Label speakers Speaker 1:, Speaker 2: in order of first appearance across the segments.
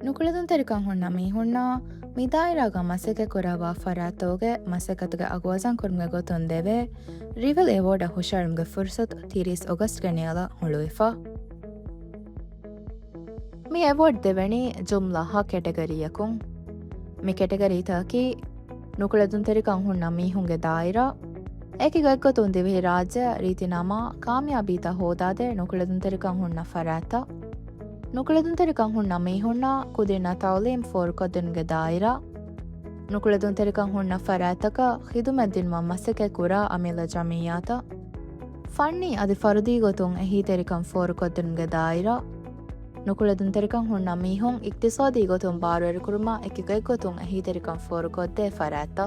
Speaker 1: ನುಕುಳದನ್ ತೆರಿಕಂ ಹುಣ್ಣ ಮೀ ಹುಣ್ಣ ಮಿದಾಯಿರಾಗ ಮಸೆಕೆ ಕೊರವ ಫರಾತೋಗೆ ಮಸೆಕತುಗೆ ಅಗುವಜನ್ ಕುರ್ಮ್ಗೆ ಗೊತ್ತೊಂದೇವೆ ರಿವೆಲ್ ಎವಾರ್ಡ್ ಹುಷಾರ್ಮ್ಗೆ ಫುರ್ಸತ್ 30 ಆಗಸ್ಟ್ ಗೆನೆಯಲ ಹುಳುಯಿಫಾ ಮಿ ಎವಾರ್ಡ್ ದೆವೆಣಿ ಜುಮ್ಲಾ ಕೆಟಗರಿಯಕುಂ ಮಿ ಕೆಟಗರಿ ತಾಕಿ ನುಕುಳದನ್ ತೆರಿಕಂ ಹುಣ್ಣ ಮೀ ಹುಂಗೆ ದಾಯಿರಾ ಏಕಿಗ ಗೊತ್ತೊಂದೇವೆ ರಾಜ್ಯ ರೀತಿನಾಮ ಕಾಮಯಾಬೀತ ಹೋದಾದೆ ನುಕುಳದನ್ ತೆರಿಕಂ ಹುಣ್ಣ ಫರಾತ ನುಕುಳದನ್ ತೆರಿಕಂ ಹುಣ್ಣ ಮೀ ಹುಣ್ಣ ಕುದಿನ ತೌಲೀಂ ಫೋರ್ ಕೊದ್ದನ್ಗೆ ದಾಯಿರಾ ನುಕುಳದನ್ ತೆರಿಕಂ ಹುಣ್ಣ ಫರಾತಕ ಖಿದುಮೆದ್ದಿನ್ಮ ಮಸೆಕೆ ಕುರಾ ಅಮಿಲ ಜಮೀಯಾತ ಫಣ್ಣಿ ಅದಿ ಫರುದಿ ಗೊತ್ತುಂ ಎಹಿ ತೆರಿಕಂ ಫೋರ್ ಕೊದ್ದನ್ಗೆ ದಾಯಿರಾ ನುಕುಳದನ್ ತೆರಿಕಂ ಹುಣ್ಣ ಮೀ ಹುಂ ಇಕ್ತಿಸಾದಿ ಗೊತ್ತುಂ ಬಾರುವೆರು ಕುರುಮ ಎಕಿಗ ಗೊತ್ತುಂ ಎಹಿ ತೆರಿಕಂ ಫೋರ್ ಕೊದ್ದೆ ಫರಾತ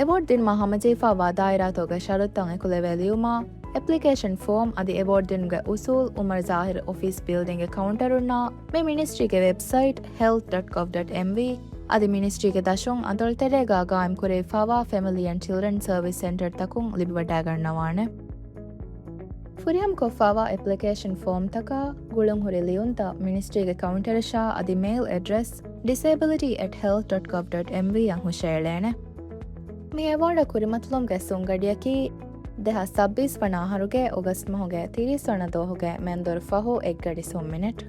Speaker 1: ಎವಾರ್ಡ್ ದಿನ್ಮ ಹಮಜೀಫಾವಾ ದಾಯಿರಾತೋಗೆ ಶರತ್ತಂ ಎಕುಲೆವೆಲಿಯುಮಾ application form adi award dinge usul umar zahir office building e counterunna me ministry ke website health.gov.mv adi ministry ke dashung andol terega gaim kore fawa family and children service center takung libwada gannawane furiyam ko fawa application form taka gulung hore liunta ministry ke counter sha adi mail address disability@health.gov.mv yang hushailene me award kurimatlum ge sungadiyaki දෙහ සබ්බිස් වනාහරුගේ ඔගස්ට මහුගේ තිරිස් වන දෝහුගේ මෙන්දොර ෆහෝ එක්ගඩි සුම්මිනෙට්